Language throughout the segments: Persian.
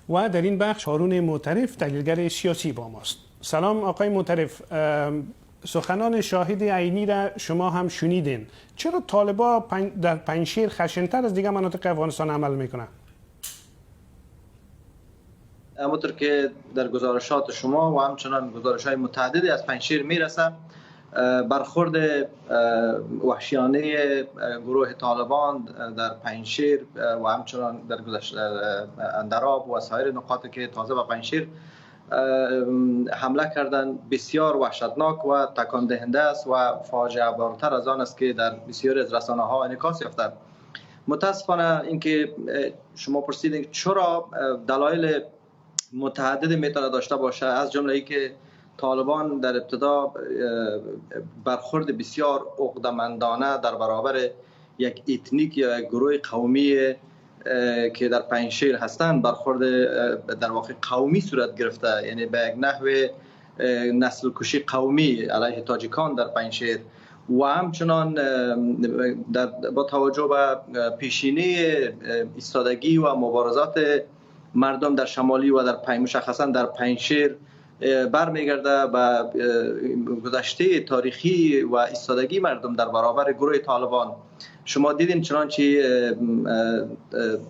و در این بخش هارون معترف تحلیلگر سیاسی با ماست. سلام آقای معترف، سخنان شاهد عینی را شما هم شنیدین. چرا طالبا در پنجشیر خشن‌تر از دیگه مناطق افغانستان عمل میکنه؟ همونطور که در گزارشات شما و همچنان گزارش‌های متعددی از پنجشیر میرسه، برخورد وحشیانه گروه طالبان در پنجشیر و همچنان در اندراب و سایر نقاطی که تازه به پنجشیر حمله کردن بسیار وحشتناک و تکان دهنده است و فاجعه بارتر از آن است که در بسیاری از رسانه‌ها انعکاس یافته. متاسفانه اینکه شما پرسیدید چرا دلایل متعدد میتونه داشته باشه، از جمله ای که طالبان در ابتدا برخورد بسیار عقده‌مندانه در برابر یک اتنیک یا یک گروه قومی که در پنجشیر هستند برخورد در واقع قومی صورت گرفته، یعنی به یک نحو نسل کشی قومی علیه تاجیکان در پنجشیر و همچنان با توجه به پیشینه ایستادگی و مبارزات مردم در شمالی و در مشخصا در پنجشیر برمیگرده به گذشته تاریخی و ایستادگی مردم در برابر گروه طالبان. شما دیدین چنانچه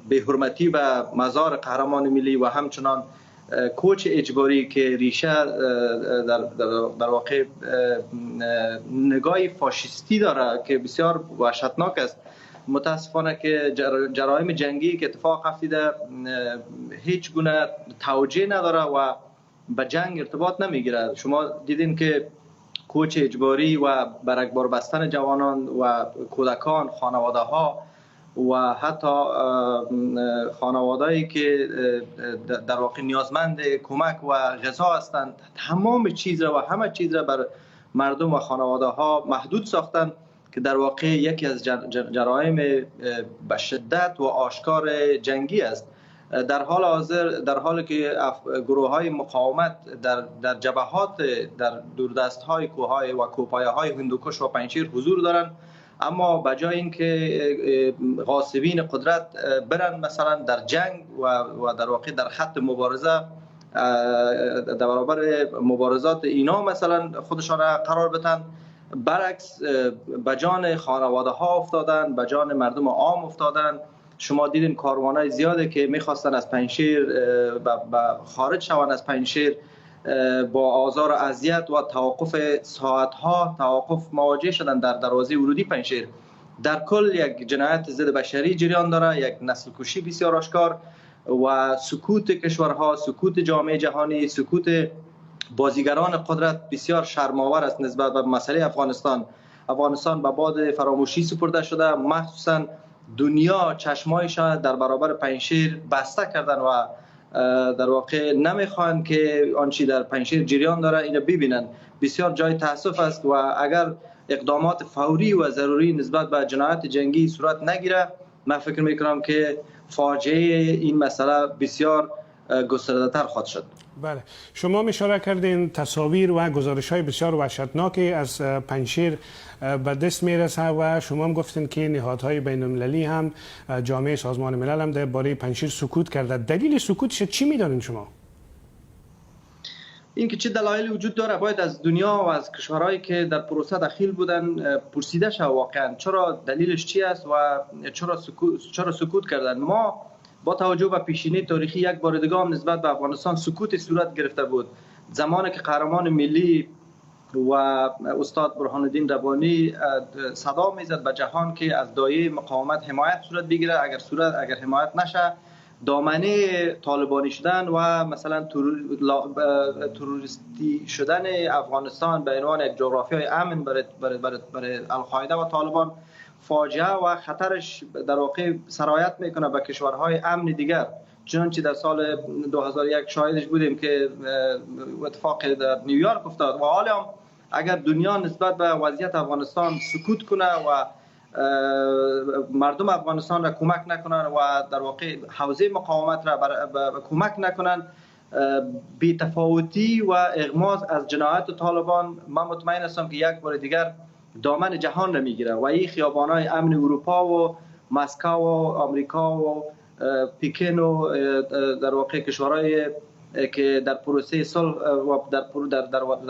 به حرمتی به مزار قهرمان ملی و همچنان کوچ اجباری که ریشه در واقع نگاه فاشیستی داره که بسیار وحشتناک است. متاسفانه که جرایم جنگی که اتفاق افتاده هیچ گونه توجیه نداره و به جنگ ارتباط نمیگیره. شما دیدین که کوچ اجباری و برگبار بستن جوانان و کودکان، خانواده ها و حتی خانوادهایی که در واقع نیازمند کمک و غذا هستند، تمام چیز را و همه چیز را بر مردم و خانواده ها محدود ساختند که در واقع یکی از جرایم به شدت و آشکار جنگی است. در حال حاضر در حالی که گروه های مقاومت در جبهات در دوردست های کوههای و کوپایه های هندوکش و پنجشیر حضور دارند، اما به جای اینکه غاصبین قدرت برن مثلا در جنگ و در واقع در خط مبارزه در برابر مبارزات اینا مثلا خودشان را قرار بدن، برعکس به جان خانواده ها افتادن، به جان مردم عام افتادن. شما دیدین کاروانای زیاده که میخواستن از پنجشیر خارج شوند از پنجشیر با آزار و اذیت و توقف ساعتها توقف مواجه شدن در دروازه ورودی پنجشیر. در کل یک جنایت ضد بشری جریان داره، یک نسل کشی بسیار آشکار و سکوت کشورها، سکوت جامعه جهانی، سکوت بازیگران قدرت بسیار شرم‌آور است نسبت به مسئله افغانستان. افغانستان به باد فراموشی سپرده شده، مخصوصا دنیا چشمایش در برابر پنجشیر بسته کردن و در واقع نمیخوان که آنچه در پنجشیر جریان داره اینو ببینن. بسیار جای تاسف است و اگر اقدامات فوری و ضروری نسبت به جنایت جنگی صورت نگیره، من فکر میکنم که فاجعه این مسئله بسیار گسترده‌تر خواهد شد. بله، شما اشاره کردین تصاویر و گزارش‌های بسیار وحشتناکی از پنجشیر به دست میرسه و شما هم گفتین که نهادهای بین‌المللی هم جامعه سازمان ملل هم درباره پنجشیر سکوت کرده. دلیل سکوتش چی می‌دانین شما؟ اینکه چه دلایلی وجود داره باید از دنیا و از کشورهایی که در پروسه دخیل بودن پرسیده شود واقعا چرا دلیلش چی است و چرا سکوت کردن. ما با توجه به پیشینه تاریخی یک بار دیگه هم نسبت به افغانستان سکوت صورت گرفته بود. زمانی که قهرمان ملی و استاد برهان الدین ربانی صدا میزد به جهان که از دایه مقاومت حمایت صورت بگیره، اگر حمایت نشه دامنه طالبانی شدن و مثلا تروریستی شدن افغانستان به عنوان یک جغرافیای امن برای القاعده و طالبان فاجعه و خطرش در واقع سرایت میکنه به کشورهای امن دیگر. چنانچه در سال 2001 شاهدش بودیم که اتفاق در نیویورک افتاد و حالا اگر دنیا نسبت به وضعیت افغانستان سکوت کنه و مردم افغانستان را کمک نکنن و در واقع حوزه مقاومت را کمک نکنن، بی تفاوتی و اغماض از جنایت طالبان، من مطمئن هستم که یک بار دیگر دامن جهان را میگیره و این خیابان‌های امن اروپا و مسکو و آمریکا و پیکن و در واقع کشورهای که در پروسه صلح و در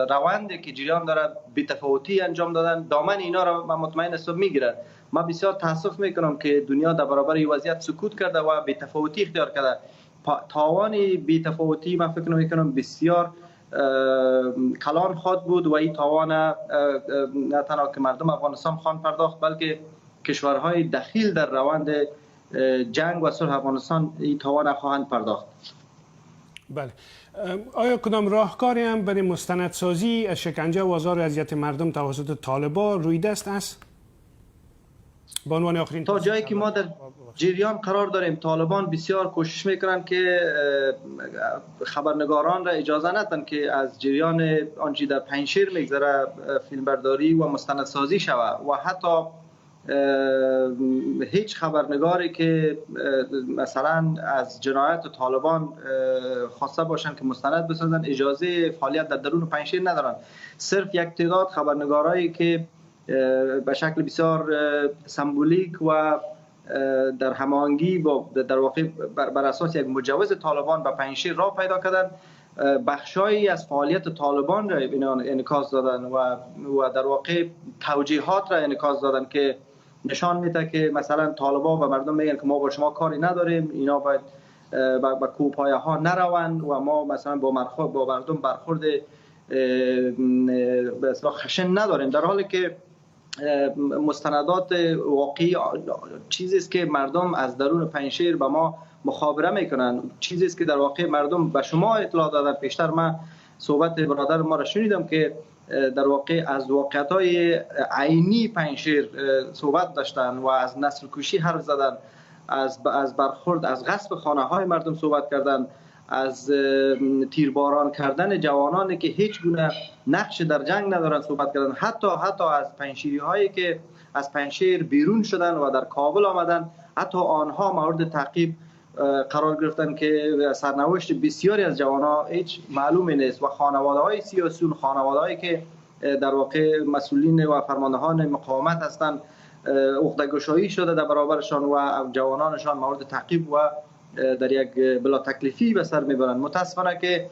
روندی که جریان داره بی‌تفاوتی انجام دادن، دامن اینا را من مطمئن هستم میگیره. من بسیار تاسف میکنم که دنیا در برابر این وضعیت سکوت کرده و بی‌تفاوتی اختیار کرده. تاوان بی‌تفاوتی من فکر میکنم بسیار کلان خواهد بود و این تاوان نه تنها که مردم افغانستان خواهند پرداخت، بلکه کشورهای دخیل در روند جنگ و صلح افغانستان این تاوان خواهند پرداخت. بله. آیا کدام راهکاری هم برای مستندسازی شکنجه و آزار و اذیت مردم توسط طالبان روی دست است؟ به عنوان آخرین تا جایی که ما در جریان قرار داریم، طالبان بسیار کوشش میکنند که خبرنگاران را اجازه ندن که از جریان آنچه در پنجشیر میگذره فیلمبرداری و مستندسازی شود و حتی هیچ خبرنگاری که مثلا از جنایت طالبان خواسته باشند که مستند بسازن اجازه فعالیت در درون پنجشیر ندارن. صرف یک تعداد خبرنگارایی که به شکل بسیار سمبولیک و در هماهنگی با در واقع بر اساس یک مجوز طالبان به پنجشیر راه پیدا کردن، بخشایی از فعالیت طالبان را انعکاس دادن و در واقع توجیهات را انعکاس دادن که نشان میده که مثلا طالبان به مردم میگن که ما با شما کاری نداریم، اینا باید با کوپایه ها نروند و ما مثلا با مردم برخورد به اصطلاح خشن نداریم، در حالی که مستندات واقعی چیزی است که مردم از درون پنجشیر به ما مخابره میکنن، چیزی است که در واقع مردم به شما اطلاع دادن. پیشتر من صحبت برادر ما را شنیدم که در واقع از واقعیت‌های عینی پنجشیر صحبت داشتن و از نسل کشی حرف زدن، از برخورد از غصب خانه‌های مردم صحبت کردن، از تیرباران کردن جوانانی که هیچ گونه نقش در جنگ ندارن صحبت کردن، حتی از پنجشیری‌هایی که از پنجشیر بیرون شدن و در کابل آمدن، حتی آنها مورد تعقیب قرار گرفتن که سرنوشت بسیاری از جوانان هیچ معلوم نیست و خانواده‌های سیاسیون، خانواده‌هایی که در واقع مسئولین و فرماندهان مقاومت هستند، عقده‌گشایی شده در برابرشان و جوانانشان مورد تعقیب و در یک بلا تکلیفی به سر میبرند. متاسفانه که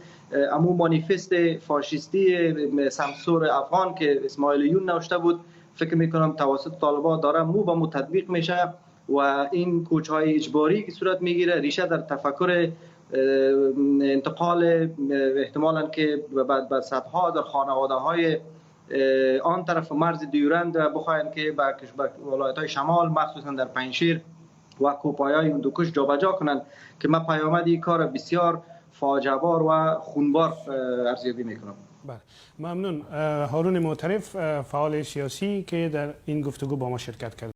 امو مانیفست فاشیستی سمسور افغان که اسماعیلیون نوشته بود، فکر میکنم توسط طالبان داره مو به مو تطبیق میشه و این کوچهای اجباری که صورت میگیره ریشه در تفکر انتقال احتمالاً که بعد صدها در خانواده‌های آن طرف مرز دیورند بخواین که به ولایت‌های شمال مخصوصا در پنجشیر و کوپایای هندوکش جابجا کنند که من پیامد این کار بسیار فاجعه بار و خونبار ارزیابی میکنم. بله، ممنون. هارون معترف، فعال سیاسی که در این گفتگو با ما شرکت کرد.